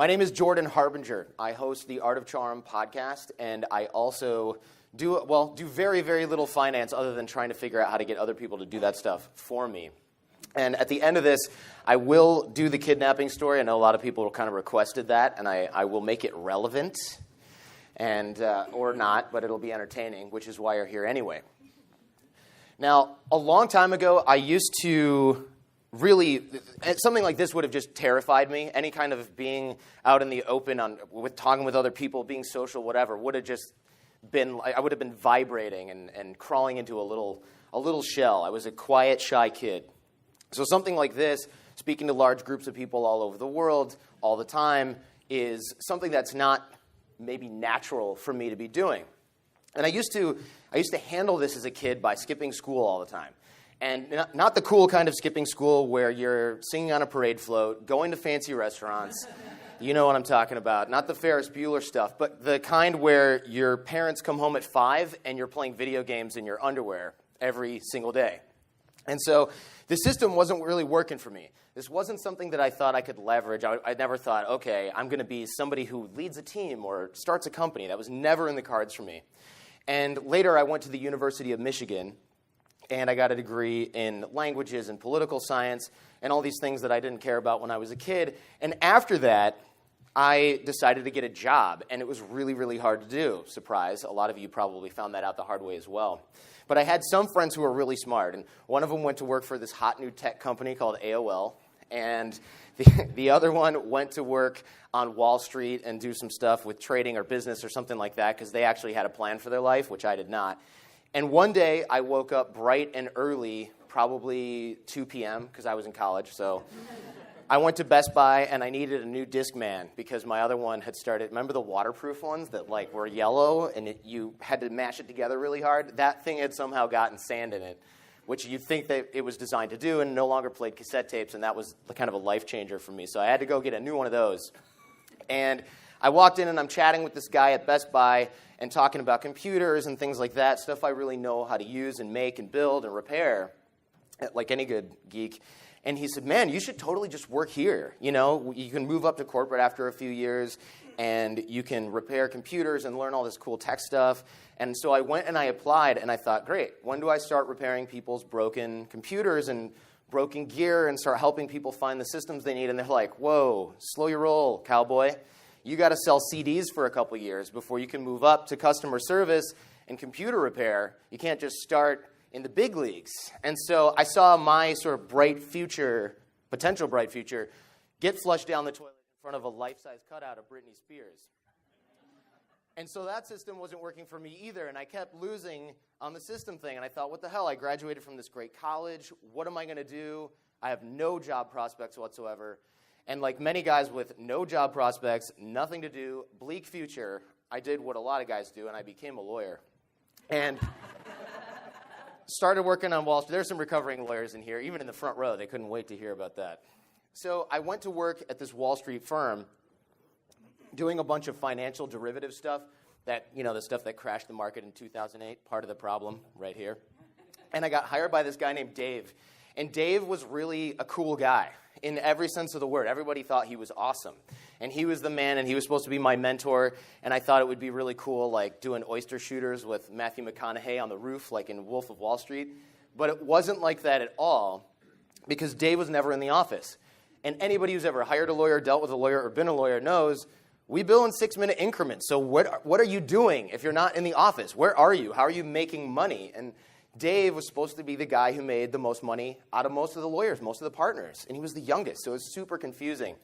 My name is Jordan Harbinger. I host the Art of Charm podcast, and I also do very, very little finance other than trying to figure out how to get other people to do that stuff for me. And at the end of this, I will do the kidnapping story. I know a lot of people kind of requested that, and I will make it relevant, and or not, but it'll be entertaining, which is why you're here anyway. Now, a long time ago, I used to really, something like this would have just terrified me. Any kind of being out in the open, talking with other people, being social, whatever, would have just been, I would have been vibrating and crawling into a little shell. I was a quiet, shy kid. So something like this, speaking to large groups of people all over the world all the time, is something that's not maybe natural for me to be doing. And I used to handle this as a kid by skipping school all the time. And not the cool kind of skipping school where you're singing on a parade float, going to fancy restaurants. You know what I'm talking about. Not the Ferris Bueller stuff, but the kind where your parents come home at 5 and you're playing video games in your underwear every single day. And so the system wasn't really working for me. This wasn't something that I thought I could leverage. I never thought, okay, I'm going to be somebody who leads a team or starts a company. That was never in the cards for me. And later I went to the University of Michigan, and I got a degree in languages and political science and all these things that I didn't care about when I was a kid. And after that, I decided to get a job, and it was really, really hard to do. Surprise, a lot of you probably found that out the hard way as well. But I had some friends who were really smart, and one of them went to work for this hot new tech company called AOL, and the other one went to work on Wall Street and do some stuff with trading or business or something like that because they actually had a plan for their life, which I did not. And one day, I woke up bright and early, probably 2 p.m., because I was in college, so I went to Best Buy, and I needed a new Discman because my other one had started. Remember the waterproof ones that were yellow, and you had to mash it together really hard? That thing had somehow gotten sand in it, which you'd think that it was designed to do, and no longer played cassette tapes, and that was kind of a life changer for me. So I had to go get a new one of those. And I walked in, and I'm chatting with this guy at Best Buy and talking about computers and things like that, stuff I really know how to use and make and build and repair, like any good geek. And he said, man, you should totally just work here. You know, you can move up to corporate after a few years, and you can repair computers and learn all this cool tech stuff. And so I went and I applied, and I thought, great, when do I start repairing people's broken computers and broken gear and start helping people find the systems they need? And they're like, whoa, slow your roll, cowboy. You got to sell CDs for a couple years before you can move up to customer service and computer repair. You can't just start in the big leagues. And so I saw my sort of bright future, potential bright future, get flushed down the toilet in front of a life-size cutout of Britney Spears. And so that system wasn't working for me either, and I kept losing on the system thing. And I thought, what the hell? I graduated from this great college. What am I going to do? I have no job prospects whatsoever. And like many guys with no job prospects, nothing to do, bleak future, I did what a lot of guys do, and I became a lawyer. And started working on Wall Street. There's some recovering lawyers in here. Even in the front row, they couldn't wait to hear about that. So I went to work at this Wall Street firm doing a bunch of financial derivative stuff, that, you know, the stuff that crashed the market in 2008, part of the problem right here. And I got hired by this guy named Dave. And Dave was really a cool guy in every sense of the word. Everybody thought he was awesome. And he was the man, and he was supposed to be my mentor. And I thought it would be really cool, like doing oyster shooters with Matthew McConaughey on the roof, like in Wolf of Wall Street. But it wasn't like that at all, because Dave was never in the office. And anybody who's ever hired a lawyer, dealt with a lawyer, or been a lawyer knows we bill in 6-minute increments. So what are you doing if you're not in the office? Where are you? How are you making money? And Dave was supposed to be the guy who made the most money out of most of the lawyers, most of the partners. And he was the youngest, so it was super confusing.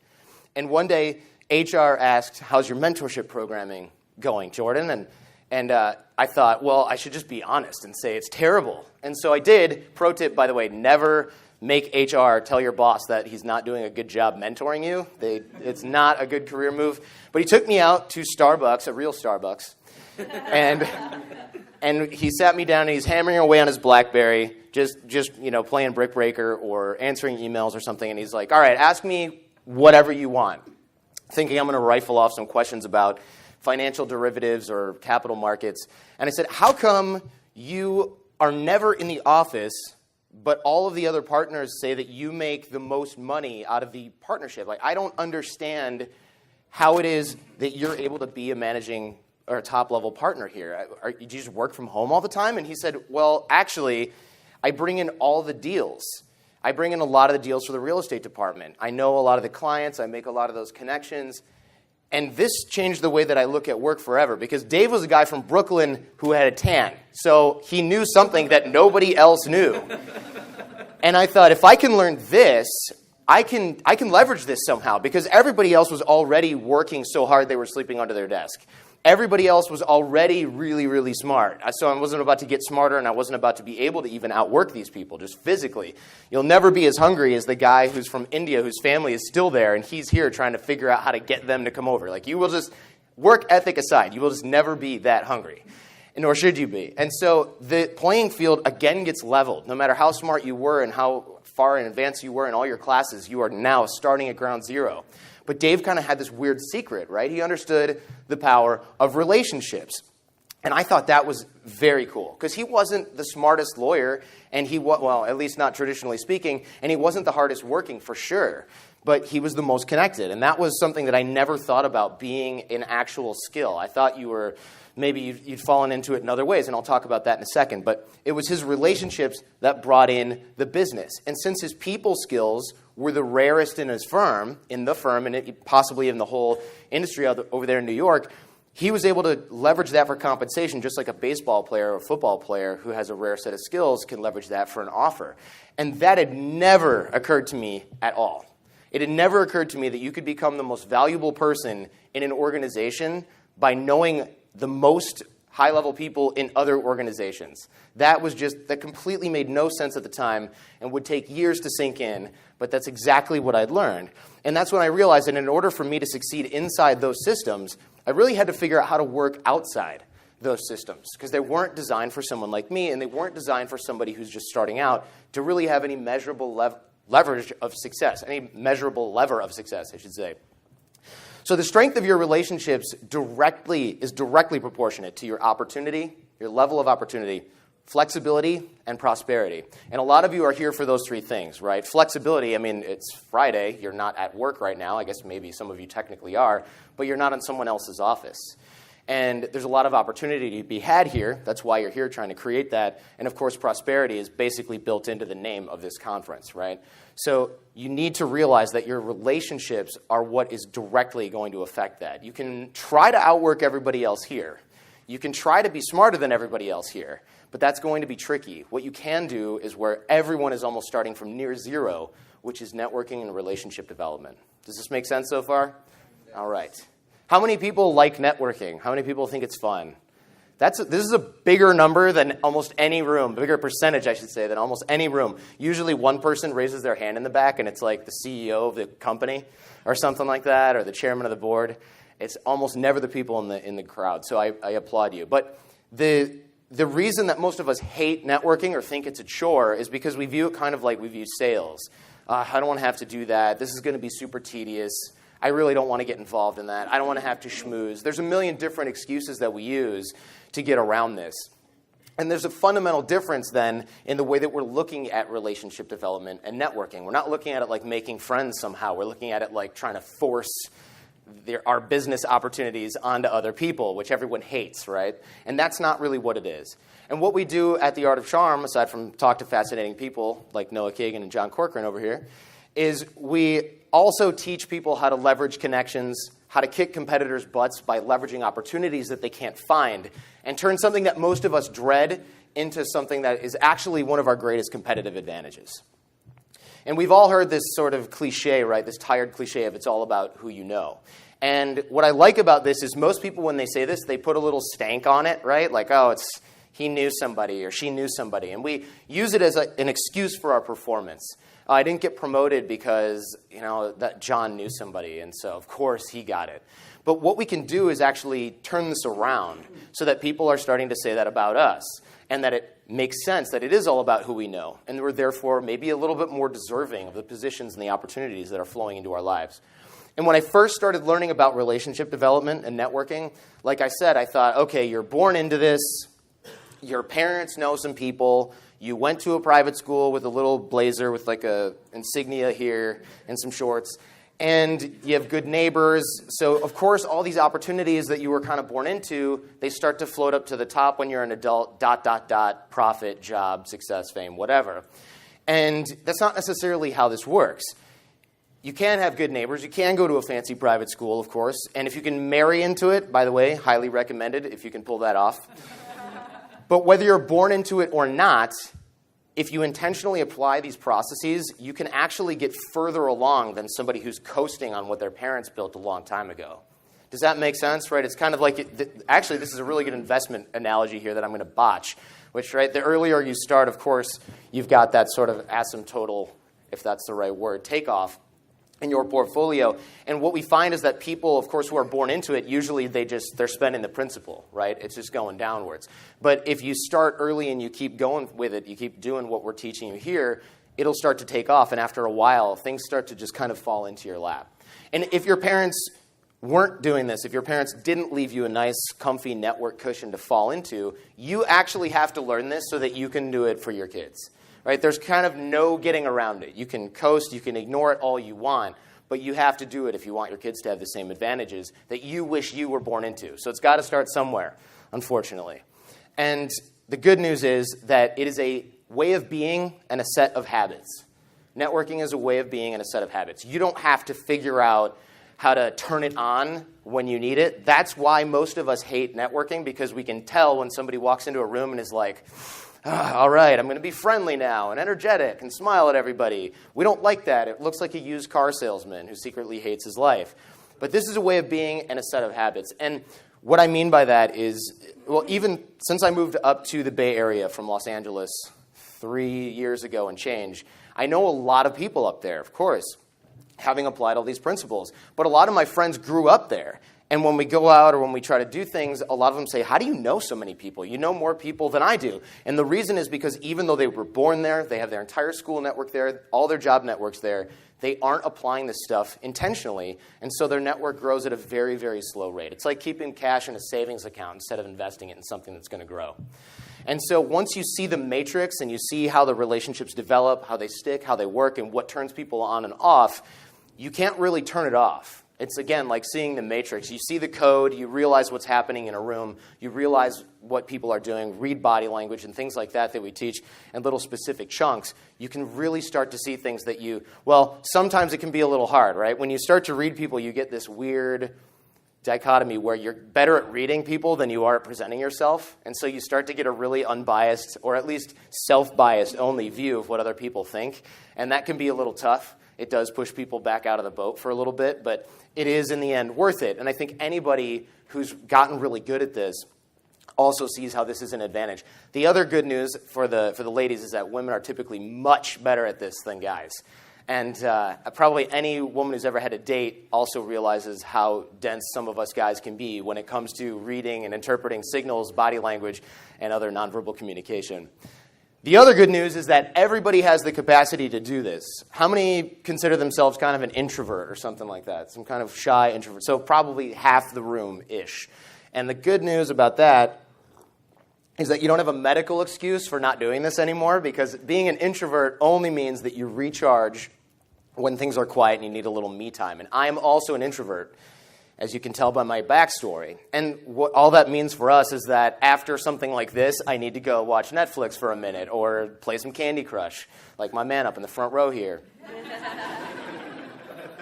And one day, HR asked, how's your mentorship programming going, Jordan? And I thought, well, I should just be honest and say it's terrible. And so I did. Pro tip, by the way, never make HR tell your boss that he's not doing a good job mentoring you. It's not a good career move. But he took me out to Starbucks, a real Starbucks, and he sat me down, and he's hammering away on his BlackBerry, just playing Brick Breaker or answering emails or something. And he's like, all right, ask me whatever you want, thinking I'm going to rifle off some questions about financial derivatives or capital markets. And I said, how come you are never in the office, but all of the other partners say that you make the most money out of the partnership? Like, I don't understand how it is that you're able to be a managing or a top-level partner here. Do you just work from home all the time? And he said, well, actually, I bring in all the deals. I bring in a lot of the deals for the real estate department. I know a lot of the clients. I make a lot of those connections. And this changed the way that I look at work forever, because Dave was a guy from Brooklyn who had a tan. So he knew something that nobody else knew. And I thought, if I can learn this, I can leverage this somehow, because everybody else was already working so hard they were sleeping under their desk. Everybody else was already really, really smart. So I wasn't about to get smarter, and I wasn't about to be able to even outwork these people, just physically. You'll never be as hungry as the guy who's from India, whose family is still there, and he's here trying to figure out how to get them to come over. Like, you will just, work ethic aside, you will just never be that hungry. Nor should you be. And so the playing field, again, gets leveled. No matter how smart you were and how far in advance you were in all your classes, you are now starting at ground zero. But Dave kind of had this weird secret, right? He understood the power of relationships. And I thought that was very cool, because he wasn't the smartest lawyer, and well, at least not traditionally speaking, and he wasn't the hardest working for sure. But he was the most connected. And that was something that I never thought about being an actual skill. I thought maybe you'd fallen into it in other ways, and I'll talk about that in a second. But it was his relationships that brought in the business. And since his people skills were the rarest in the firm, and possibly in the whole industry over there in New York, he was able to leverage that for compensation, just like a baseball player or a football player who has a rare set of skills can leverage that for an offer. And that had never occurred to me at all. It had never occurred to me that you could become the most valuable person in an organization by knowing the most high-level people in other organizations. That completely made no sense at the time and would take years to sink in, but that's exactly what I'd learned. And that's when I realized that in order for me to succeed inside those systems, I really had to figure out how to work outside those systems, because they weren't designed for someone like me, and they weren't designed for somebody who's just starting out to really have any measurable leverage of success, any measurable lever of success, I should say. So the strength of your relationships is directly proportionate to your opportunity, your level of opportunity, flexibility, and prosperity. And a lot of you are here for those three things, right? Flexibility, I mean, it's Friday. You're not at work right now. I guess maybe some of you technically are, but you're not in someone else's office. And there's a lot of opportunity to be had here. That's why you're here trying to create that. And of course, prosperity is basically built into the name of this conference, right? So you need to realize that your relationships are what is directly going to affect that. You can try to outwork everybody else here. You can try to be smarter than everybody else here, but that's going to be tricky. What you can do is where everyone is almost starting from near zero, which is networking and relationship development. Does this make sense so far? All right. How many people like networking? How many people think it's fun? This is a bigger number than almost any room, a bigger percentage, I should say, than almost any room. Usually one person raises their hand in the back, and it's like the CEO of the company or something like that, or the chairman of the board. It's almost never the people in the crowd, so I applaud you. But the reason that most of us hate networking or think it's a chore is because we view it kind of like we view sales. I don't want to have to do that. This is going to be super tedious. I really don't want to get involved in that. I don't want to have to schmooze. There's a million different excuses that we use to get around this. And there's a fundamental difference then in the way that we're looking at relationship development and networking. We're not looking at it like making friends somehow. We're looking at it like trying to force our business opportunities onto other people, which everyone hates, right? And that's not really what it is. And what we do at the Art of Charm, aside from talk to fascinating people like Noah Kagan and John Corcoran over here, is we also teach people how to leverage connections, how to kick competitors' butts by leveraging opportunities that they can't find, and turn something that most of us dread into something that is actually one of our greatest competitive advantages. And we've all heard this sort of cliche, right? This tired cliche of it's all about who you know. And what I like about this is most people, when they say this, they put a little stank on it, right? Like, oh, it's he knew somebody or she knew somebody. And we use it as an excuse for our performance. I didn't get promoted because, that John knew somebody, and so of course he got it. But what we can do is actually turn this around so that people are starting to say that about us, and that it makes sense that it is all about who we know, and we're therefore maybe a little bit more deserving of the positions and the opportunities that are flowing into our lives. And when I first started learning about relationship development and networking, like I said, I thought, okay, you're born into this, your parents know some people, you went to a private school with a little blazer with like a insignia here and some shorts, and you have good neighbors. So, of course, all these opportunities that you were kind of born into, they start to float up to the top when you're an adult, ... profit, job, success, fame, whatever. And that's not necessarily how this works. You can have good neighbors. You can go to a fancy private school, of course. And if you can marry into it, by the way, highly recommended if you can pull that off. But whether you're born into it or not, if you intentionally apply these processes, you can actually get further along than somebody who's coasting on what their parents built a long time ago. Does that make sense? Right? It's kind of like, actually, this is a really good investment analogy here that I'm going to botch, which, right, the earlier you start, of course, you've got that sort of asymptotal, if that's the right word, takeoff in your portfolio. And what we find is that people, of course, who are born into it, usually they're spending the principal, right? It's just going downwards. But if you start early and you keep going with it, you keep doing what we're teaching you here, it'll start to take off. And after a while, things start to just kind of fall into your lap. And if your parents weren't doing this, if your parents didn't leave you a nice, comfy network cushion to fall into, you actually have to learn this so that you can do it for your kids. Right? There's kind of no getting around it. You can coast, you can ignore it all you want, but you have to do it if you want your kids to have the same advantages that you wish you were born into. So it's got to start somewhere, unfortunately. And the good news is that it is a way of being and a set of habits. Networking is a way of being and a set of habits. You don't have to figure out how to turn it on when you need it. That's why most of us hate networking, because we can tell when somebody walks into a room and is like, all right, I'm going to be friendly now and energetic and smile at everybody. We don't like that. It looks like a used car salesman who secretly hates his life. But this is a way of being and a set of habits. And what I mean by that is, well, even since I moved up to the Bay Area from Los Angeles 3 years ago and change, I know a lot of people up there, of course, having applied all these principles. But a lot of my friends grew up there. And when we go out or when we try to do things, a lot of them say, how do you know so many people? You know more people than I do. And the reason is because even though they were born there, they have their entire school network there, all their job networks there, they aren't applying this stuff intentionally. And so their network grows at a very, very slow rate. It's like keeping cash in a savings account instead of investing it in something that's going to grow. And so once you see the matrix and you see how the relationships develop, how they stick, how they work, and what turns people on and off, you can't really turn it off. It's, again, like seeing the matrix. You see the code, you realize what's happening in a room, you realize what people are doing, read body language and things like that we teach in little specific chunks. You can really start to see things that well, sometimes it can be a little hard, right? When you start to read people, you get this weird dichotomy where you're better at reading people than you are at presenting yourself. And so you start to get a really unbiased, or at least self-biased only view of what other people think. And that can be a little tough. It does push people back out of the boat for a little bit, but it is, in the end, worth it. And I think anybody who's gotten really good at this also sees how this is an advantage. The other good news for the ladies is that women are typically much better at this than guys. And probably any woman who's ever had a date also realizes how dense some of us guys can be when it comes to reading and interpreting signals, body language, and other nonverbal communication. The other good news is that everybody has the capacity to do this. How many consider themselves kind of an introvert or something like that? Some kind of shy introvert. So probably half the room-ish. And the good news about that is that you don't have a medical excuse for not doing this anymore, because being an introvert only means that you recharge when things are quiet and you need a little me time. And I am also an introvert, as you can tell by my backstory. And what all that means for us is that after something like this, I need to go watch Netflix for a minute or play some Candy Crush, like my man up in the front row here.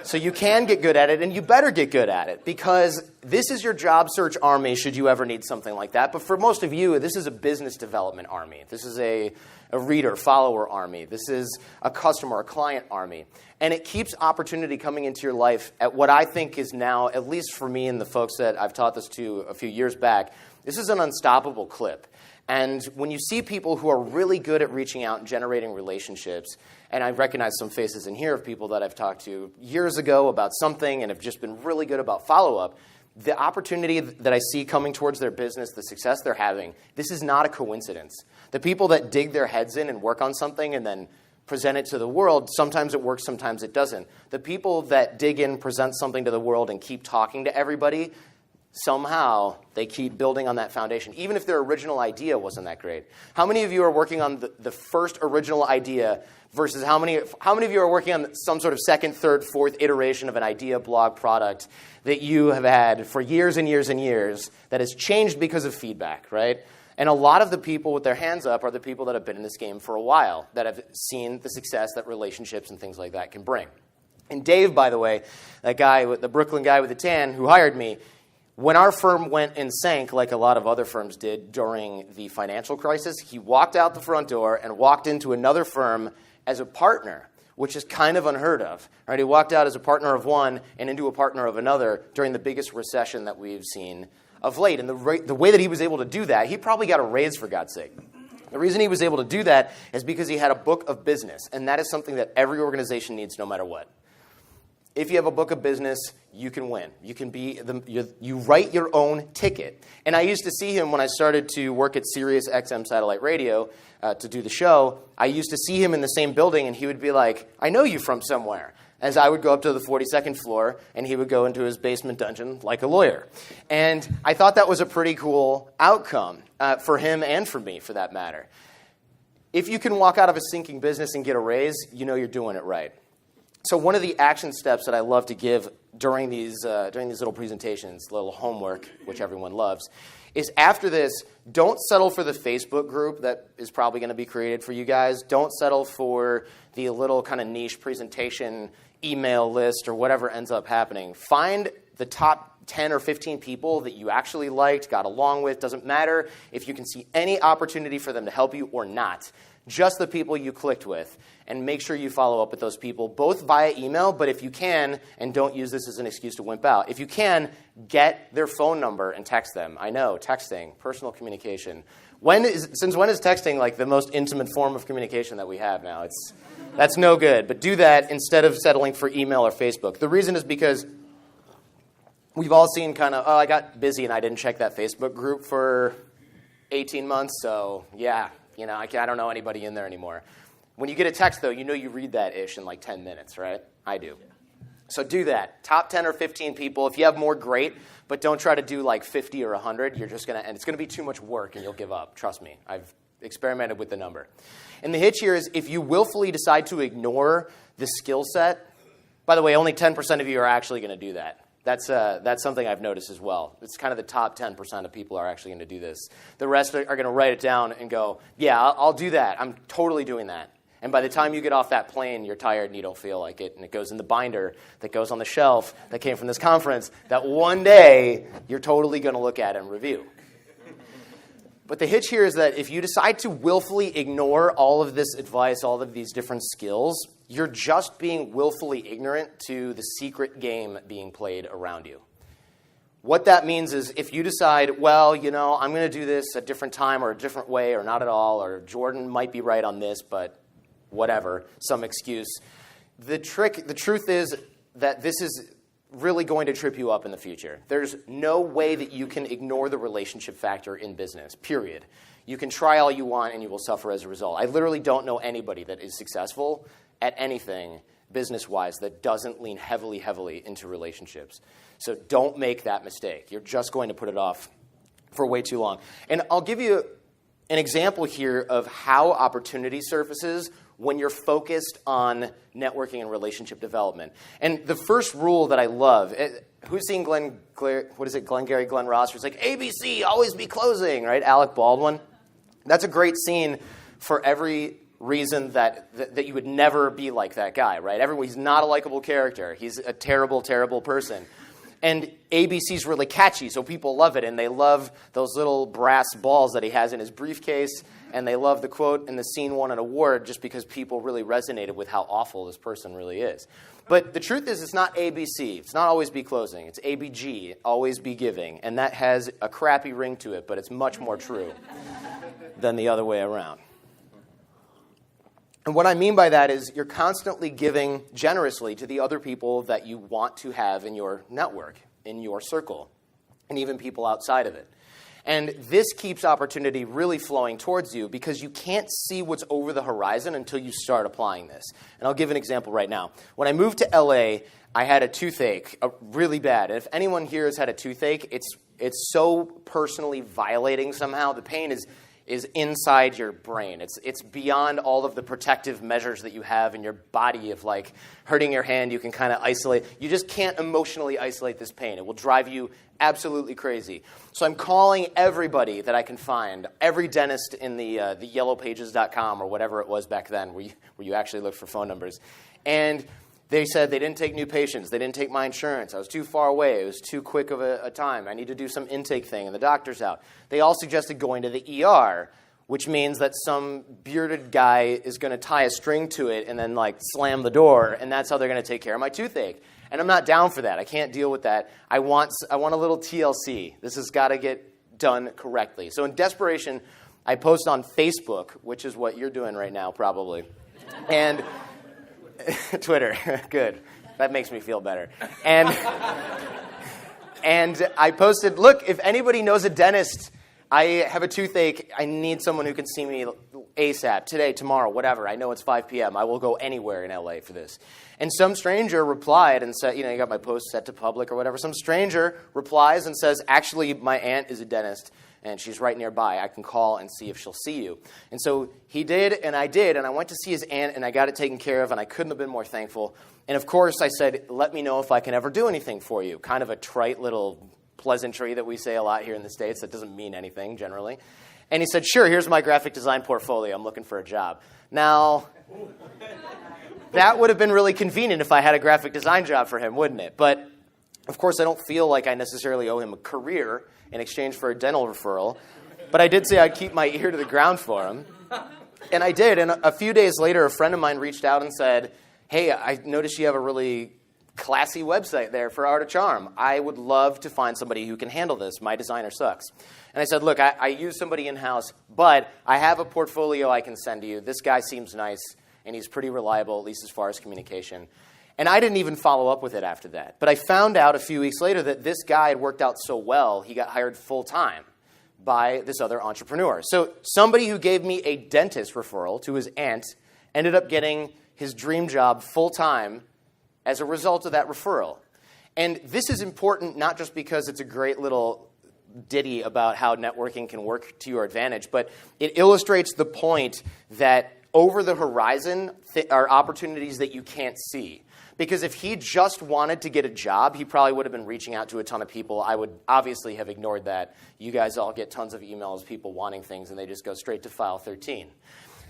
So you can get good at it, and you better get good at it, because this is your job search army should you ever need something like that. But for most of you, this is a business development army. This is a reader, follower army. This is a customer, a client army. And it keeps opportunity coming into your life at what I think is now, at least for me and the folks that I've taught this to a few years back, this is an unstoppable clip. And when you see people who are really good at reaching out and generating relationships, and I recognize some faces in here of people that I've talked to years ago about something and have just been really good about follow-up, the opportunity that I see coming towards their business, the success they're having, this is not a coincidence. The people that dig their heads in and work on something and then present it to the world, sometimes it works, sometimes it doesn't. The people that dig in, present something to the world, and keep talking to everybody, somehow they keep building on that foundation, even if their original idea wasn't that great. How many of you are working on the first original idea versus how many of you are working on some sort of second, third, fourth iteration of an idea, blog, product that you have had for years and years and years that has changed because of feedback, right? And a lot of the people with their hands up are the people that have been in this game for a while, that have seen the success that relationships and things like that can bring. And Dave, by the way, that guy, the Brooklyn guy with the tan who hired me, when our firm went and sank, like a lot of other firms did during the financial crisis, he walked out the front door and walked into another firm as a partner, which is kind of unheard of. Right? He walked out as a partner of one and into a partner of another during the biggest recession that we've seen of late. And the way that he was able to do that, he probably got a raise, for God's sake. The reason he was able to do that is because he had a book of business, and that is something that every organization needs no matter what. If you have a book of business, you can win. You can be you write your own ticket. And I used to see him when I started to work at Sirius XM Satellite Radio to do the show. I used to see him in the same building, and he would be like, "I know you from somewhere." As I would go up to the 42nd floor, and he would go into his basement dungeon like a lawyer. And I thought that was a pretty cool outcome for him and for me, for that matter. If you can walk out of a sinking business and get a raise, you know you're doing it right. So one of the action steps that I love to give during these little presentations, little homework, which everyone loves, is after this, don't settle for the Facebook group that is probably going to be created for you guys. Don't settle for the little kind of niche presentation email list or whatever ends up happening. Find the top 10 or 15 people that you actually liked, got along with. Doesn't matter if you can see any opportunity for them to help you or not. Just the people you clicked with. And make sure you follow up with those people, both via email, but if you can, and don't use this as an excuse to wimp out, if you can, get their phone number and text them. I know, texting, personal communication. Since when is texting like the most intimate form of communication that we have now? That's no good. But do that instead of settling for email or Facebook. The reason is because we've all seen kind of, I got busy and I didn't check that Facebook group for 18 months, so yeah, I don't know anybody in there anymore. When you get a text, though, you read that ish in like 10 minutes, right? I do. Yeah. So do that. Top 10 or 15 people. If you have more, great. But don't try to do like 50 or 100. And it's going to be too much work and you'll give up. Trust me. I've experimented with the number. And the hitch here is if you willfully decide to ignore the skill set, by the way, only 10% of you are actually going to do that. That's something I've noticed as well. It's kind of the top 10% of people are actually going to do this. The rest are going to write it down and go, yeah, I'll do that. I'm totally doing that. And by the time you get off that plane, you're tired and you don't feel like it. And it goes in the binder that goes on the shelf that came from this conference that one day you're totally going to look at and review. But the hitch here is that if you decide to willfully ignore all of this advice, all of these different skills, you're just being willfully ignorant to the secret game being played around you. What that means is if you decide, well, I'm going to do this a different time or a different way or not at all, or Jordan might be right on this, but whatever, some excuse. The truth is that this is really going to trip you up in the future. There's no way that you can ignore the relationship factor in business, period. You can try all you want and you will suffer as a result. I literally don't know anybody that is successful at anything business-wise that doesn't lean heavily, heavily into relationships. So don't make that mistake. You're just going to put it off for way too long. And I'll give you an example here of how opportunity surfaces when you're focused on networking and relationship development. And the first rule that I love, who's seen Glengarry Glen Ross? It's like, ABC, always be closing, right? Alec Baldwin. That's a great scene for every reason that you would never be like that guy, right? He's not a likable character. He's a terrible, terrible person. And ABC's really catchy, so people love it, and they love those little brass balls that he has in his briefcase, and they love the quote, and the scene won an award just because people really resonated with how awful this person really is. But the truth is, it's not ABC. It's not always be closing. It's ABG, always be giving, and that has a crappy ring to it, but it's much more true than the other way around. And what I mean by that is you're constantly giving generously to the other people that you want to have in your network, in your circle, and even people outside of it. And this keeps opportunity really flowing towards you because you can't see what's over the horizon until you start applying this. And I'll give an example right now. When I moved to LA, I had a toothache, really bad. And if anyone here has had a toothache, it's so personally violating somehow. The pain is inside your brain. It's beyond all of the protective measures that you have in your body of like hurting your hand. You can kind of isolate. You just can't emotionally isolate this pain. It will drive you absolutely crazy. So I'm calling everybody that I can find, every dentist in the yellowpages.com or whatever it was back then where you actually looked for phone numbers. And they said they didn't take new patients. They didn't take my insurance. I was too far away. It was too quick of a time. I need to do some intake thing, and the doctor's out. They all suggested going to the ER, which means that some bearded guy is going to tie a string to it and then like slam the door, and that's how they're going to take care of my toothache. And I'm not down for that. I can't deal with that. I want a little TLC. This has got to get done correctly. So in desperation, I post on Facebook, which is what you're doing right now probably, and Twitter, good. That makes me feel better. And I posted, look, if anybody knows a dentist, I have a toothache. I need someone who can see me ASAP, today, tomorrow, whatever. I know it's 5 p.m. I will go anywhere in LA for this. And some stranger replied and said, you got my post set to public or whatever. Some stranger replies and says, actually, my aunt is a dentist, and she's right nearby. I can call and see if she'll see you. And so he did, and I did, and I went to see his aunt, and I got it taken care of, and I couldn't have been more thankful. And of course, I said, let me know if I can ever do anything for you. Kind of a trite little pleasantry that we say a lot here in the States that doesn't mean anything generally. And he said, sure, here's my graphic design portfolio. I'm looking for a job. Now, that would have been really convenient if I had a graphic design job for him, wouldn't it? But, of course, I don't feel like I necessarily owe him a career in exchange for a dental referral. But I did say I'd keep my ear to the ground for him. And I did. And a few days later, a friend of mine reached out and said, hey, I noticed you have a really classy website there for Art of Charm. I would love to find somebody who can handle this. My designer sucks. And I said, look, I use somebody in-house, but I have a portfolio I can send to you. This guy seems nice, and he's pretty reliable, at least as far as communication. And I didn't even follow up with it after that. But I found out a few weeks later that this guy had worked out so well, he got hired full-time by this other entrepreneur. So somebody who gave me a dentist referral to his aunt ended up getting his dream job full-time as a result of that referral. And this is important not just because it's a great little ditty about how networking can work to your advantage, but it illustrates the point that over the horizon are opportunities that you can't see. Because if he just wanted to get a job, he probably would have been reaching out to a ton of people. I would obviously have ignored that. You guys all get tons of emails, people wanting things, and they just go straight to file 13.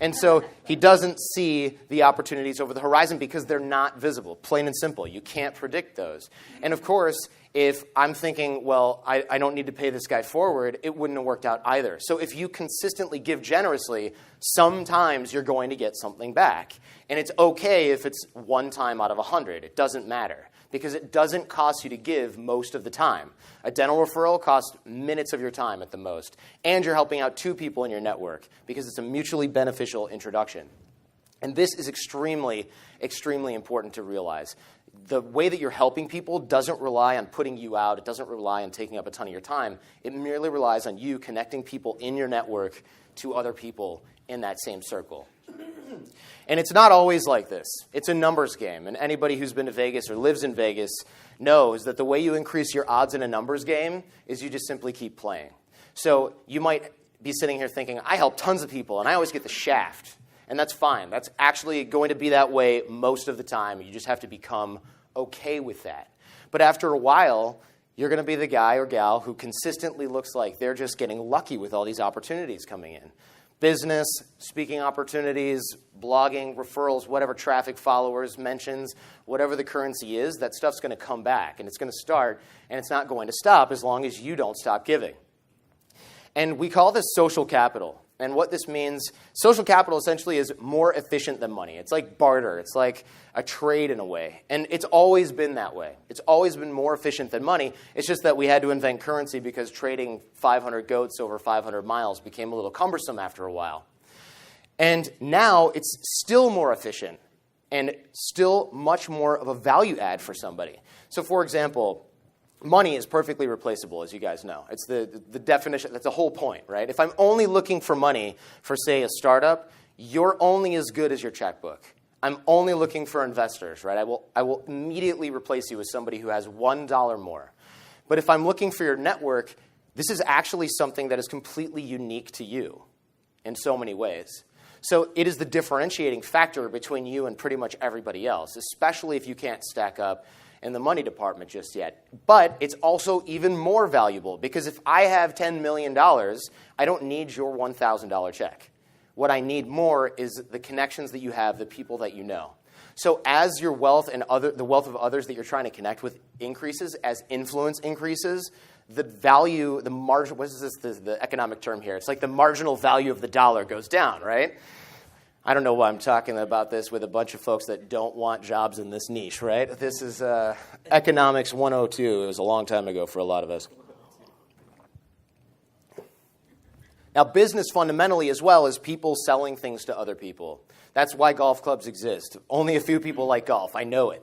And so he doesn't see the opportunities over the horizon because they're not visible, plain and simple. You can't predict those. And of course, if I'm thinking, well, I don't need to pay this guy forward, it wouldn't have worked out either. So if you consistently give generously, sometimes you're going to get something back. And it's okay if it's one time out of 100. It doesn't matter because it doesn't cost you to give most of the time. A dental referral costs minutes of your time at the most. And you're helping out 2 people in your network because it's a mutually beneficial introduction. And this is extremely, extremely important to realize. The way that you're helping people doesn't rely on putting you out. It doesn't rely on taking up a ton of your time. It merely relies on you connecting people in your network to other people in that same circle. And it's not always like this. It's a numbers game. And anybody who's been to Vegas or lives in Vegas knows that the way you increase your odds in a numbers game is you just simply keep playing. So you might be sitting here thinking, I help tons of people, and I always get the shaft. And that's fine. That's actually going to be that way most of the time. You just have to become okay with that. But after a while, you're going to be the guy or gal who consistently looks like they're just getting lucky with all these opportunities coming in. Business, speaking opportunities, blogging, referrals, whatever traffic, followers, mentions, whatever the currency is, that stuff's going to come back. And it's going to start, and it's not going to stop as long as you don't stop giving. And we call this social capital. And what this means, social capital essentially is more efficient than money. It's like barter. It's like a trade in a way. And it's always been that way. It's always been more efficient than money. It's just that we had to invent currency because trading 500 goats over 500 miles became a little cumbersome after a while. And now it's still more efficient and still much more of a value add for somebody. So for example, money is perfectly replaceable, as you guys know. It's the definition. That's the whole point, right? If I'm only looking for money for, say, a startup, you're only as good as your checkbook. I'm only looking for investors, right? I will immediately replace you with somebody who has $1 more. But if I'm looking for your network, this is actually something that is completely unique to you in so many ways. So it is the differentiating factor between you and pretty much everybody else, especially if you can't stack up in the money department just yet. But it's also even more valuable because if I have $10 million, I don't need your $1,000 check. What I need more is the connections that you have, the people that you know. So as your wealth and the wealth of others that you're trying to connect with increases, as influence increases, the value, the margin, what is this, the economic term here? It's like the marginal value of the dollar goes down, right? I don't know why I'm talking about this with a bunch of folks that don't want jobs in this niche, right? This is Economics 102. It was a long time ago for a lot of us. Now, business fundamentally as well is people selling things to other people. That's why golf clubs exist. Only a few people like golf. I know it,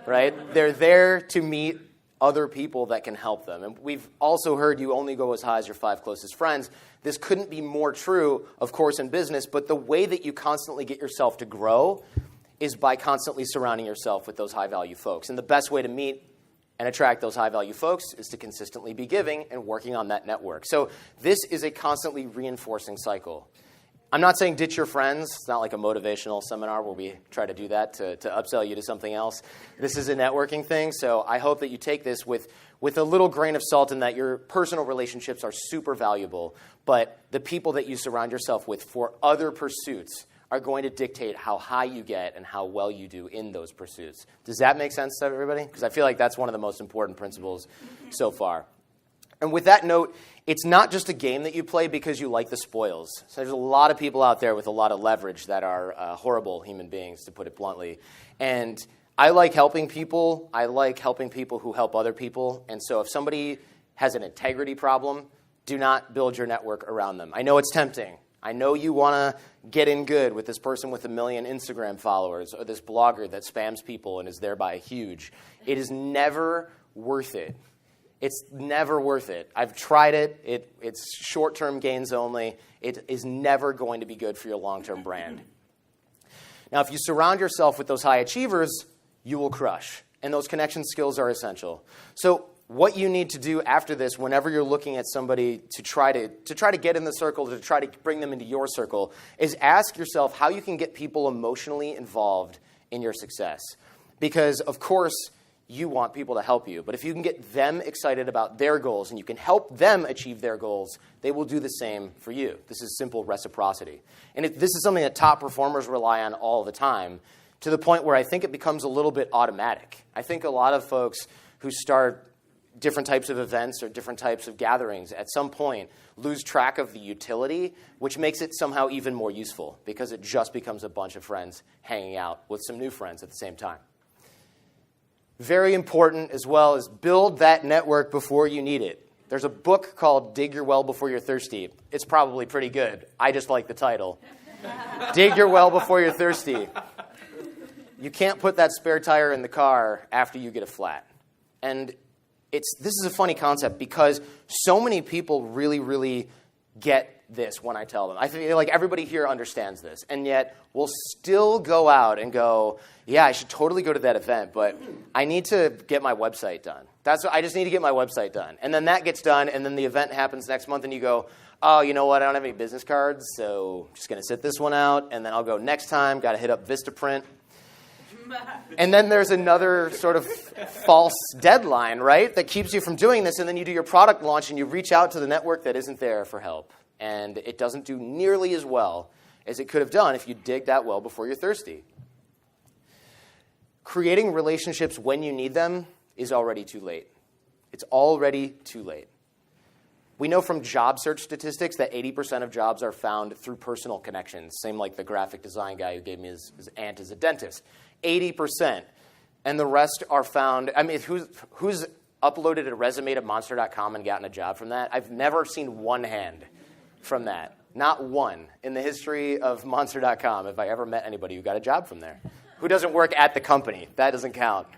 right? They're there to meet other people that can help them. And we've also heard you only go as high as your 5 closest friends. This couldn't be more true, of course, in business, but the way that you constantly get yourself to grow is by constantly surrounding yourself with those high-value folks. And the best way to meet and attract those high-value folks is to consistently be giving and working on that network. So this is a constantly reinforcing cycle. I'm not saying ditch your friends. It's not like a motivational seminar where we try to do that to upsell you to something else. This is a networking thing, so I hope that you take this with a little grain of salt in that your personal relationships are super valuable, but the people that you surround yourself with for other pursuits are going to dictate how high you get and how well you do in those pursuits. Does that make sense to everybody? Because I feel like that's one of the most important principles so far. And with that note, it's not just a game that you play because you like the spoils. So there's a lot of people out there with a lot of leverage that are horrible human beings, to put it bluntly. And I like helping people. I like helping people who help other people. And so if somebody has an integrity problem, do not build your network around them. I know it's tempting. I know you want to get in good with this person with 1 million Instagram followers or this blogger that spams people and is thereby huge. It is never worth it. It's never worth it. I've tried it. It's short-term gains only. It is never going to be good for your long-term brand. Now, if you surround yourself with those high achievers, you will crush. And those connection skills are essential. So what you need to do after this, whenever you're looking at somebody to try to get in the circle, to try to bring them into your circle, is ask yourself how you can get people emotionally involved in your success. Because, of course, you want people to help you. But if you can get them excited about their goals and you can help them achieve their goals, they will do the same for you. This is simple reciprocity. And this is something that top performers rely on all the time, to the point where I think it becomes a little bit automatic. I think a lot of folks who start different types of events or different types of gatherings at some point lose track of the utility, which makes it somehow even more useful because it just becomes a bunch of friends hanging out with some new friends at the same time. Very important as well is build that network before you need it. There's a book called Dig Your Well Before You're Thirsty. It's probably pretty good. I just like the title. Dig your well before you're thirsty. You can't put that spare tire in the car after you get a flat. And this is a funny concept because so many people really, really get this when I tell them. I feel like everybody here understands this, and yet we'll still go out and go, yeah, I should totally go to that event, but I need to get my website done. I just need to get my website done. And then that gets done, and then the event happens next month, and you go, oh, you know what, I don't have any business cards, so I'm just going to sit this one out, and then I'll go next time, got to hit up Vistaprint. And then there's another sort of false deadline, right, that keeps you from doing this, and then you do your product launch, and you reach out to the network that isn't there for help. And it doesn't do nearly as well as it could have done if you dig that well before you're thirsty. Creating relationships when you need them is already too late. It's already too late. We know from job search statistics that 80% of jobs are found through personal connections. Same like the graphic design guy who gave me his aunt as a dentist. 80%. And the rest are found, I mean, who's uploaded a resume to Monster.com and gotten a job from that? I've never seen one hand from that. Not one. In the history of Monster.com have I ever met anybody who got a job from there. Who doesn't work at the company. That doesn't count.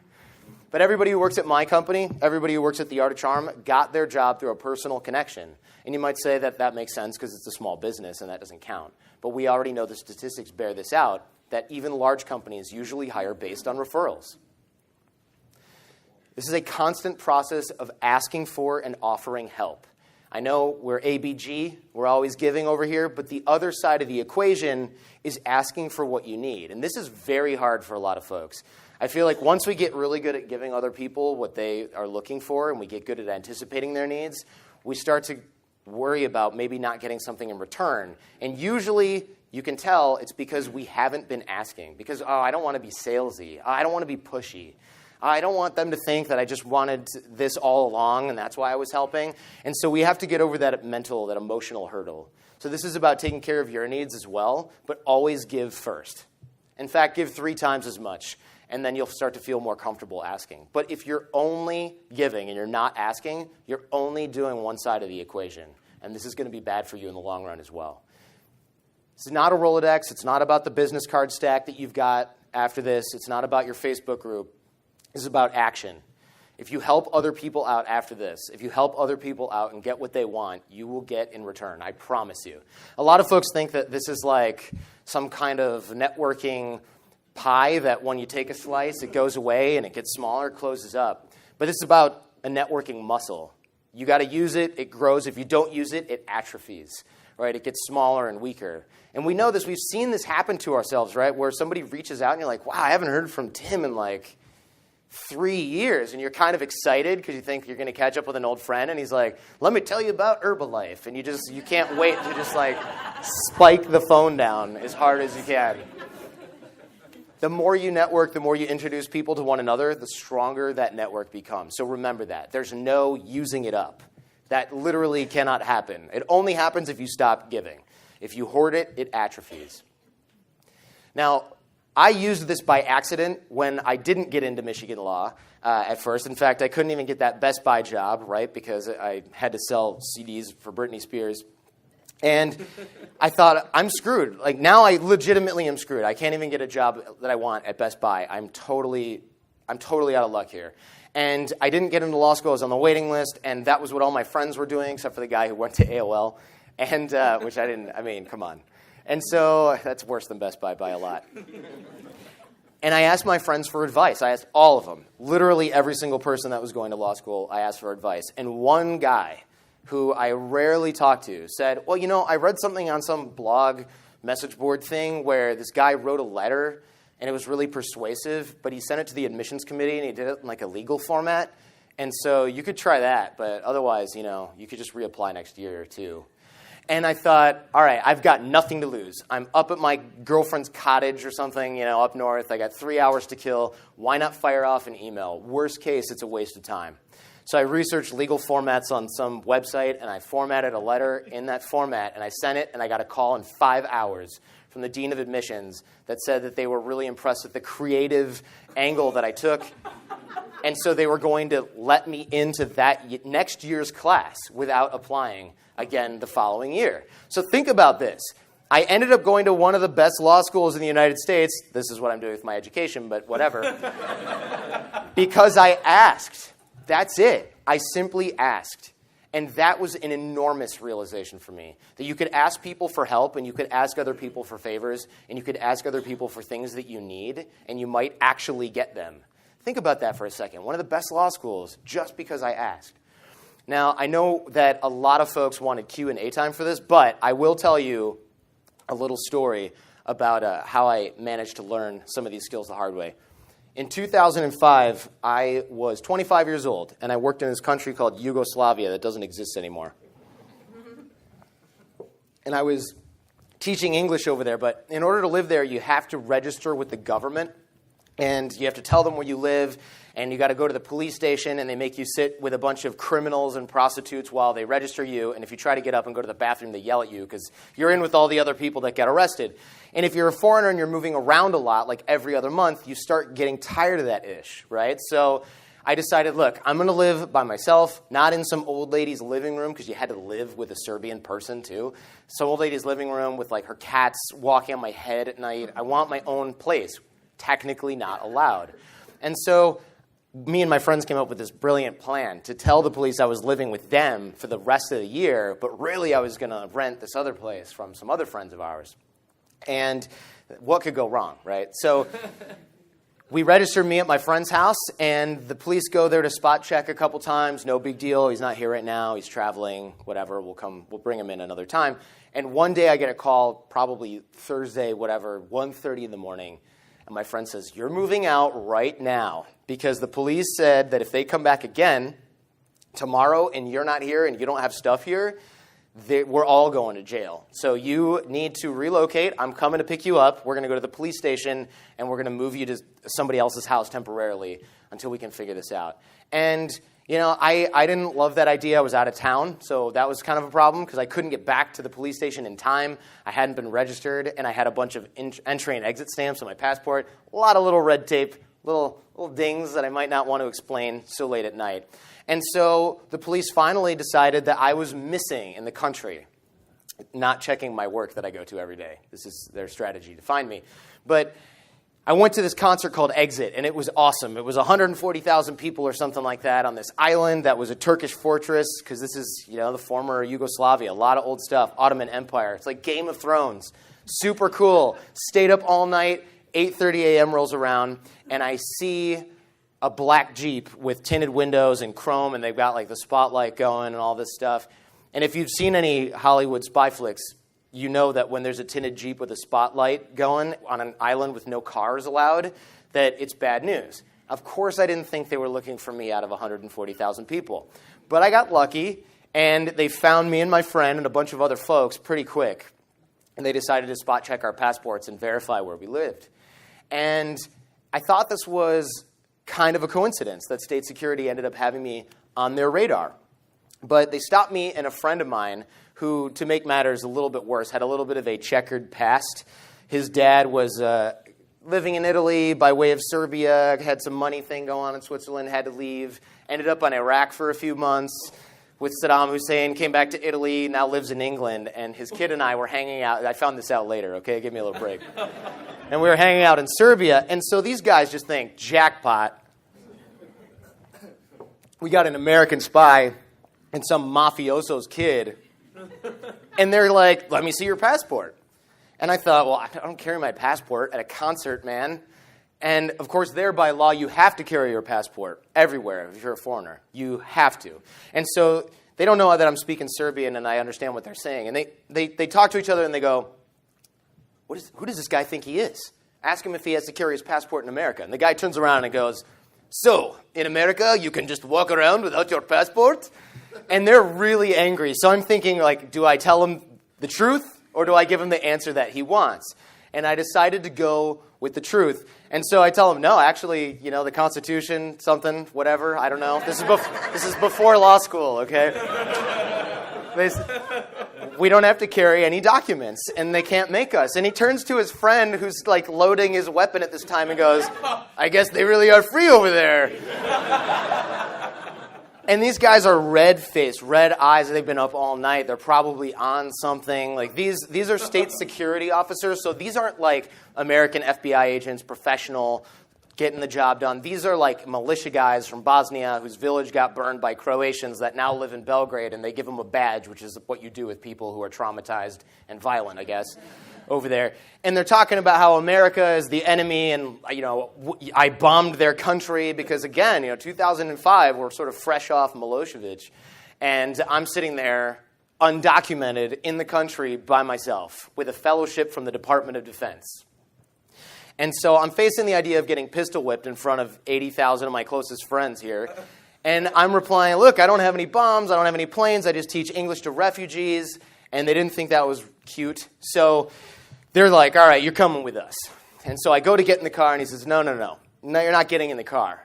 But everybody who works at my company, everybody who works at The Art of Charm, got their job through a personal connection. And you might say that that makes sense because it's a small business and that doesn't count. But we already know the statistics bear this out, that even large companies usually hire based on referrals. This is a constant process of asking for and offering help. I know we're ABG, we're always giving over here, but the other side of the equation is asking for what you need. And this is very hard for a lot of folks. I feel like once we get really good at giving other people what they are looking for and we get good at anticipating their needs, we start to worry about maybe not getting something in return. And usually you can tell it's because we haven't been asking. Because, oh, I don't want to be salesy. I don't want to be pushy. I don't want them to think that I just wanted this all along and that's why I was helping. And so we have to get over that mental, that emotional hurdle. So this is about taking care of your needs as well, but always give first. In fact, give 3 times as much, and then you'll start to feel more comfortable asking. But if you're only giving and you're not asking, you're only doing one side of the equation. And this is going to be bad for you in the long run as well. It's not a Rolodex. It's not about the business card stack that you've got after this. It's not about your Facebook group. This is about action. If you help other people out after this, if you help other people out and get what they want, you will get in return. I promise you. A lot of folks think that this is like some kind of networking pie that when you take a slice, it goes away and it gets smaller, closes up. But this is about a networking muscle. You got to use it. It grows. If you don't use it, it atrophies. Right? It gets smaller and weaker. And we know this. We've seen this happen to ourselves, right? Where somebody reaches out and you're like, wow, I haven't heard from Tim in like 3 years. And you're kind of excited because you think you're going to catch up with an old friend. And he's like, let me tell you about Herbalife. And you can't wait to just like spike the phone down as hard as you can. The more you network, the more you introduce people to one another, the stronger that network becomes. So remember that. There's no using it up. That literally cannot happen. It only happens if you stop giving. If you hoard it, it atrophies. Now, I used this by accident when I didn't get into Michigan law at first. In fact, I couldn't even get that Best Buy job, right, because I had to sell CDs for Britney Spears. And I thought, I'm screwed. Like, now I legitimately am screwed. I can't even get a job that I want at Best Buy. I'm totally out of luck here. And I didn't get into law school. I was on the waiting list, and that was what all my friends were doing, except for the guy who went to AOL, and which I didn't. I mean, come on. And so that's worse than Best Buy by a lot. And I asked my friends for advice. I asked all of them, literally every single person that was going to law school, I asked for advice. And one guy who I rarely talk to said, well, you know, I read something on some blog message board thing where this guy wrote a letter and it was really persuasive, but he sent it to the admissions committee and he did it in like a legal format. And so you could try that, but otherwise, you know, you could just reapply next year or two. And I thought, all right, I've got nothing to lose. I'm up at my girlfriend's cottage or something, you know, up north. I got 3 hours to kill. Why not fire off an email? Worst case, it's a waste of time. So I researched legal formats on some website, and I formatted a letter in that format, and I sent it, and I got a call in 5 hours from the dean of admissions that said that they were really impressed with the creative angle that I took. And so they were going to let me into that next year's class without applying again the following year. So think about this. I ended up going to one of the best law schools in the United States. This is what I'm doing with my education, but whatever. Because I asked. That's it. I simply asked. And that was an enormous realization for me, that you could ask people for help, and you could ask other people for favors, and you could ask other people for things that you need, and you might actually get them. Think about that for a second. One of the best law schools, just because I asked. Now, I know that a lot of folks wanted Q&A time for this, but I will tell you a little story about how I managed to learn some of these skills the hard way. In 2005, I was 25 years old, and I worked in this country called Yugoslavia that doesn't exist anymore. And I was teaching English over there, but in order to live there, you have to register with the government, and you have to tell them where you live, and you got to go to the police station, and they make you sit with a bunch of criminals and prostitutes while they register you, and if you try to get up and go to the bathroom, they yell at you because you're in with all the other people that get arrested. And if you're a foreigner and you're moving around a lot, like every other month, you start getting tired of that ish, right? So I decided, look, I'm going to live by myself, not in some old lady's living room, because you had to live with a Serbian person too. Some old lady's living room with like her cats walking on my head at night. I want my own place. Technically not allowed. And so me and my friends came up with this brilliant plan to tell the police I was living with them for the rest of the year, but really I was going to rent this other place from some other friends of ours. And what could go wrong, right? So we registered me at my friend's house, and the police go there to spot check a couple times. No big deal. He's not here right now. He's traveling, whatever. We'll bring him in another time. And one day I get a call, probably Thursday, whatever, 1:30 in the morning. And my friend says, "You're moving out right now because the police said that if they come back again tomorrow and you're not here and you don't have stuff here, we're all going to jail. So you need to relocate. I'm coming to pick you up. We're going to go to the police station, and we're going to move you to somebody else's house temporarily until we can figure this out." And, you know, I didn't love that idea. I was out of town, so that was kind of a problem because I couldn't get back to the police station in time. I hadn't been registered, and I had a bunch of entry and exit stamps on my passport. A lot of little red tape, little dings that I might not want to explain so late at night. And so the police finally decided that I was missing in the country, not checking my work that I go to every day. This is their strategy to find me. But I went to this concert called Exit, and it was awesome. It was 140,000 people or something like that on this island that was a Turkish fortress, because this is, you know, the former Yugoslavia, a lot of old stuff, Ottoman Empire. It's like Game of Thrones. Super cool. Stayed up all night, 8:30 a.m. rolls around, and I see a black Jeep with tinted windows and chrome, and they've got like the spotlight going and all this stuff. And if you've seen any Hollywood spy flicks, you know that when there's a tinted Jeep with a spotlight going on an island with no cars allowed, that it's bad news. Of course, I didn't think they were looking for me out of 140,000 people. But I got lucky, and they found me and my friend and a bunch of other folks pretty quick. And they decided to spot check our passports and verify where we lived. And I thought this was kind of a coincidence that state security ended up having me on their radar. But they stopped me and a friend of mine who, to make matters a little bit worse, had a little bit of a checkered past. His dad was living in Italy by way of Serbia, had some money thing going on in Switzerland, had to leave, ended up on Iraq for a few months with Saddam Hussein, came back to Italy, now lives in England, and his kid and I were hanging out. I found this out later, okay? Give me a little break. And we were hanging out in Serbia, and so these guys just think, jackpot. We got an American spy and some mafioso's kid, and they're like, "Let me see your passport." And I thought, well, I don't carry my passport at a concert, man. And, of course, there by law, you have to carry your passport everywhere if you're a foreigner. You have to. And so they don't know that I'm speaking Serbian and I understand what they're saying. And they talk to each other and they go, who does this guy think he is? Ask him if he has to carry his passport in America. And the guy turns around and goes, "So, in America, you can just walk around without your passport?" And they're really angry. So I'm thinking, like, do I tell him the truth or do I give him the answer that he wants? And I decided to go with the truth. And so I tell him, no, actually, you know, the Constitution, something, whatever, I don't know. This is before law school, okay? We don't have to carry any documents, and they can't make us. And he turns to his friend who's, like, loading his weapon at this time and goes, "I guess they really are free over there." And these guys are red-faced, red eyes. They've been up all night. They're probably on something. Like these are state security officers, so these aren't like American FBI agents, professional, getting the job done. These are like militia guys from Bosnia whose village got burned by Croatians that now live in Belgrade, and they give them a badge, which is what you do with people who are traumatized and violent, I guess, over there. And they're talking about how America is the enemy, and, you know, I bombed their country because, again, you know, 2005, we're sort of fresh off Milosevic, and I'm sitting there undocumented in the country by myself with a fellowship from the Department of Defense. And so I'm facing the idea of getting pistol whipped in front of 80,000 of my closest friends here. And I'm replying, look, I don't have any bombs, I don't have any planes, I just teach English to refugees. And they didn't think that was cute. So they're like, all right, you're coming with us. And so I go to get in the car, and he says, no, you're not getting in the car.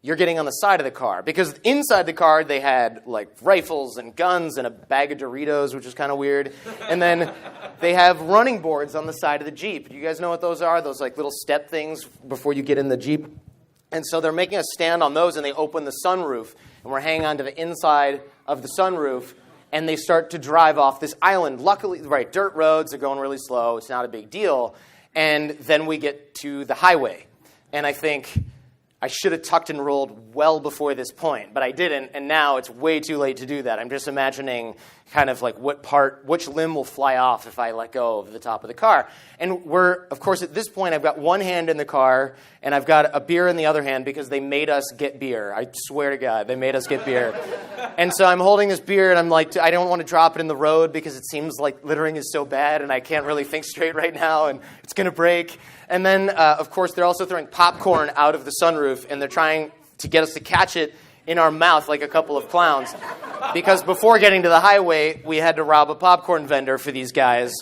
You're getting on the side of the car. Because inside the car, they had like rifles and guns and a bag of Doritos, which is kind of weird. And then they have running boards on the side of the Jeep. You guys know what those are? Those like little step things before you get in the Jeep. And so they're making us stand on those, and they open the sunroof. And we're hanging on to the inside of the sunroof. And they start to drive off this island. Luckily, right, dirt roads, they're going really slow. It's not a big deal. And then we get to the highway. And I think, I should have tucked and rolled well before this point, but I didn't, and now it's way too late to do that. I'm just imagining kind of like which limb will fly off if I let go of the top of the car. And of course, at this point, I've got one hand in the car, and I've got a beer in the other hand because they made us get beer. I swear to God, they made us get beer. And so I'm holding this beer, and I'm like, I don't want to drop it in the road because it seems like littering is so bad, and I can't really think straight right now, and it's going to break. And then, of course, they're also throwing popcorn out of the sunroof, and they're trying to get us to catch it in our mouth like a couple of clowns. Because before getting to the highway, we had to rob a popcorn vendor for these guys.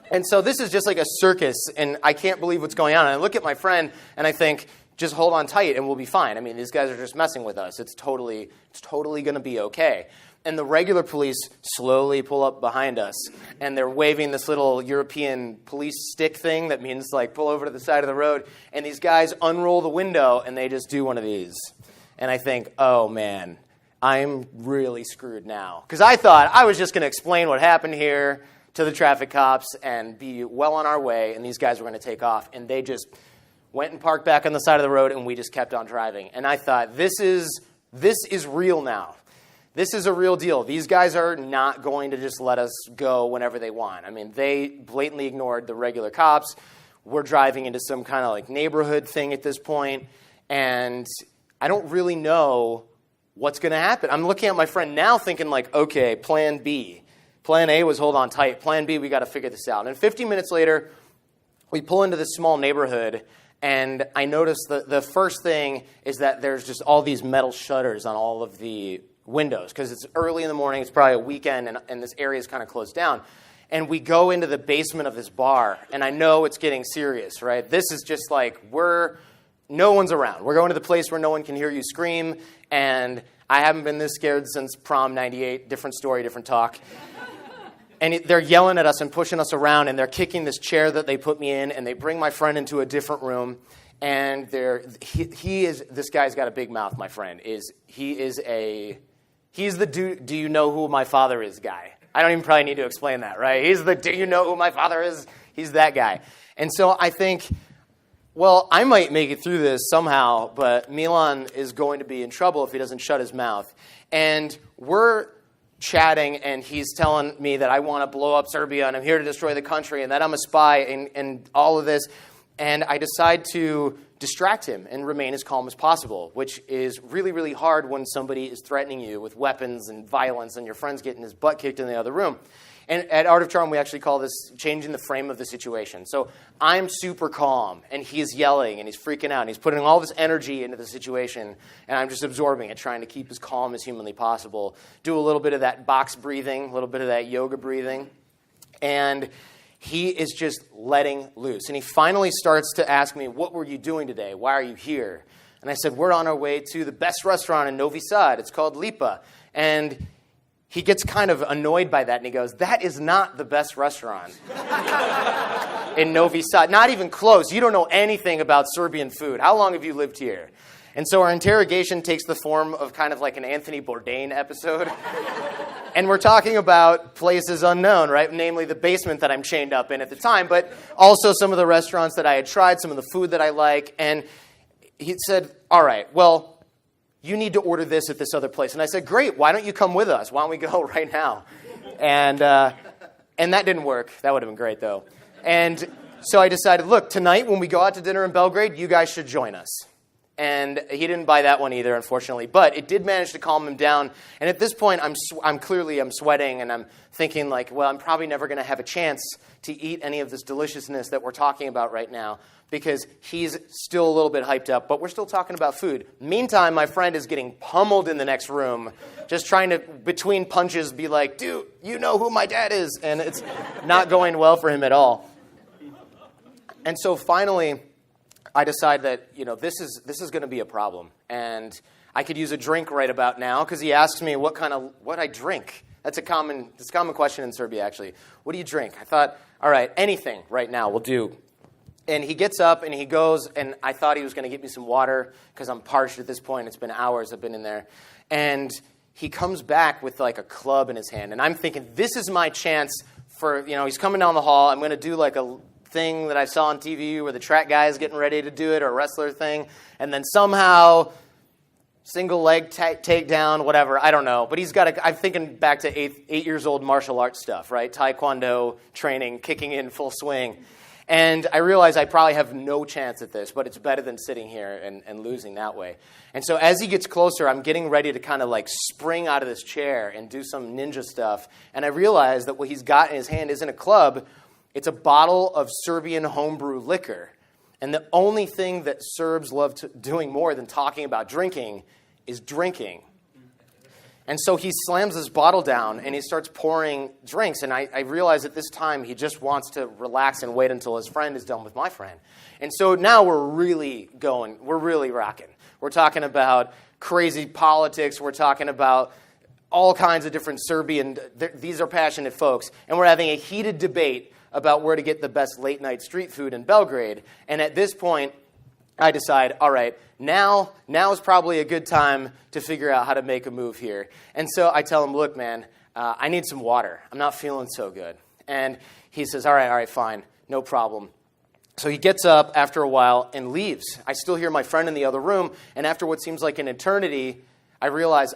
And so this is just like a circus, and I can't believe what's going on. And I look at my friend, and I think, just hold on tight, and we'll be fine. I mean, these guys are just messing with us. It's totally going to be okay. And the regular police slowly pull up behind us, and they're waving this little European police stick thing that means, like, pull over to the side of the road. And these guys unroll the window, and they just do one of these. And I think, oh, man, I'm really screwed now. Because I thought I was just going to explain what happened here to the traffic cops and be well on our way, and these guys were going to take off. And they just went and parked back on the side of the road, and we just kept on driving. And I thought, this is real now. This is a real deal. These guys are not going to just let us go whenever they want. I mean, they blatantly ignored the regular cops. We're driving into some kind of like neighborhood thing at this point, and I don't really know what's going to happen. I'm looking at my friend now thinking like, okay, plan B. Plan A was hold on tight. Plan B, we got to figure this out. And 15 minutes later, we pull into this small neighborhood, and I notice the first thing is that there's just all these metal shutters on all of the windows because it's early in the morning. It's probably a weekend, and this area is kind of closed down. And we go into the basement of this bar, and I know it's getting serious, right? This is just like no one's around. We're going to the place where no one can hear you scream, and I haven't been this scared since prom '98. Different story, different talk. And they're yelling at us and pushing us around, and they're kicking this chair that they put me in, and they bring my friend into a different room. And this guy's got a big mouth, my friend. He's the do you know who my father is guy. I don't even probably need to explain that, right? He's the do you know who my father is? He's that guy. And so I think, well, I might make it through this somehow, but Milan is going to be in trouble if he doesn't shut his mouth. And we're chatting, and he's telling me that I want to blow up Serbia, and I'm here to destroy the country, and that I'm a spy, and all of this. And I decide to distract him and remain as calm as possible, which is really, really hard when somebody is threatening you with weapons and violence and your friend's getting his butt kicked in the other room. And at Art of Charm, we actually call this changing the frame of the situation. So I'm super calm, and he's yelling, and he's freaking out, and he's putting all this energy into the situation, and I'm just absorbing it, trying to keep as calm as humanly possible. Do a little bit of that box breathing, a little bit of that yoga breathing, and he is just letting loose. And he finally starts to ask me, what were you doing today? Why are you here? And I said, we're on our way to the best restaurant in Novi Sad. It's called Lipa. And he gets kind of annoyed by that, and he goes, that is not the best restaurant in Novi Sad. Not even close. You don't know anything about Serbian food. How long have you lived here? And so our interrogation takes the form of kind of like an Anthony Bourdain episode. And we're talking about places unknown, right? Namely the basement that I'm chained up in at the time, but also some of the restaurants that I had tried, some of the food that I like. And he said, all right, well, you need to order this at this other place. And I said, great, why don't you come with us? Why don't we go right now? And that didn't work. That would have been great, though. And so I decided, look, tonight when we go out to dinner in Belgrade, you guys should join us. And he didn't buy that one either, unfortunately. But it did manage to calm him down. And at this point, I'm sweating, and I'm thinking, like, well, I'm probably never going to have a chance to eat any of this deliciousness that we're talking about right now because he's still a little bit hyped up. But we're still talking about food. Meantime, my friend is getting pummeled in the next room, just trying to, between punches, be like, dude, you know who my dad is. And it's not going well for him at all. And so finally, I decide that, this is going to be a problem. And I could use a drink right about now because he asks me what I drink. That's a common question in Serbia, actually. What do you drink? I thought, all right, anything right now will do. And he gets up and he goes, and I thought he was going to get me some water because I'm parched at this point. It's been hours I've been in there. And he comes back with like a club in his hand. And I'm thinking, this is my chance for, he's coming down the hall. I'm going to do like a thing that I saw on TV where the track guy is getting ready to do it, or a wrestler thing, and then somehow single leg takedown, whatever, I don't know. But he's got I'm thinking back to 8 years old martial arts stuff, right? Taekwondo training, kicking in full swing. And I realize I probably have no chance at this, but it's better than sitting here and losing that way. And so as he gets closer, I'm getting ready to kind of like spring out of this chair and do some ninja stuff. And I realize that what he's got in his hand isn't a club. It's a bottle of Serbian homebrew liquor. And the only thing that Serbs love doing more than talking about drinking is drinking. And so he slams this bottle down and he starts pouring drinks. And I realize at this time he just wants to relax and wait until his friend is done with my friend. And so now we're really rocking. We're talking about crazy politics. We're talking about all kinds of different Serbian, these are passionate folks. And we're having a heated debate about where to get the best late night street food in Belgrade. And at this point, I decide, all right, now is probably a good time to figure out how to make a move here. And so I tell him, look, man, I need some water. I'm not feeling so good. And he says, all right, fine, no problem. So he gets up after a while and leaves. I still hear my friend in the other room, and after what seems like an eternity, I realize,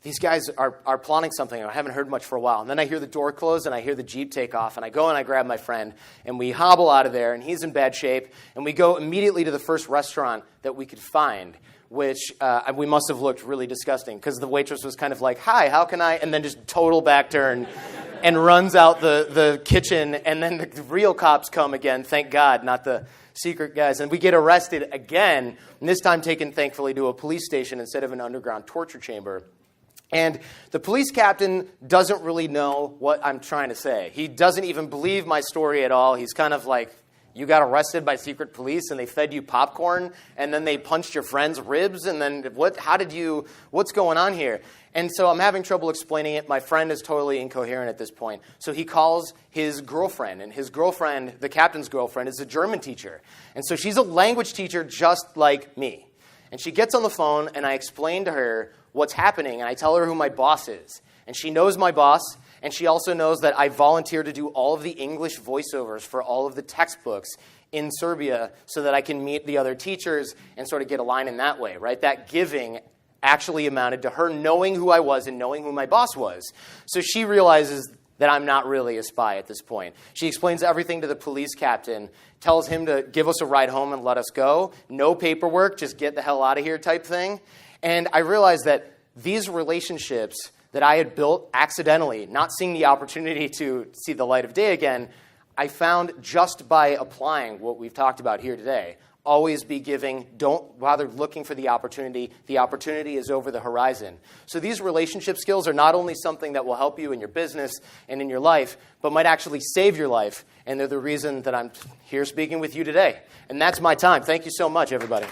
these guys are plotting something. I haven't heard much for a while. And then I hear the door close, and I hear the Jeep take off, and I go and I grab my friend, and we hobble out of there, and he's in bad shape, and we go immediately to the first restaurant that we could find, which we must have looked really disgusting, because the waitress was kind of like, hi, how can I? And then just total back turn and runs out the kitchen, and then the real cops come again, thank God, not the secret guys. And we get arrested again, and this time taken, thankfully, to a police station instead of an underground torture chamber. And the police captain doesn't really know what I'm trying to say. He doesn't even believe my story at all. He's kind of like, you got arrested by secret police and they fed you popcorn and then they punched your friend's ribs and then what's going on here? And so I'm having trouble explaining it. My friend is totally incoherent at this point. So he calls his girlfriend, and his girlfriend, the captain's girlfriend, is a German teacher. And so she's a language teacher just like me. And she gets on the phone and I explain to her what's happening, and I tell her who my boss is. And she knows my boss, and she also knows that I volunteer to do all of the English voiceovers for all of the textbooks in Serbia so that I can meet the other teachers and sort of get a line in that way, right? That giving actually amounted to her knowing who I was and knowing who my boss was. So she realizes that I'm not really a spy at this point. She explains everything to the police captain, tells him to give us a ride home and let us go. No paperwork, just get the hell out of here type thing. And I realized that these relationships that I had built accidentally, not seeing the opportunity to see the light of day again, I found just by applying what we've talked about here today. Always be giving. Don't bother looking for the opportunity. The opportunity is over the horizon. So these relationship skills are not only something that will help you in your business and in your life, but might actually save your life. And they're the reason that I'm here speaking with you today. And that's my time. Thank you so much, everybody.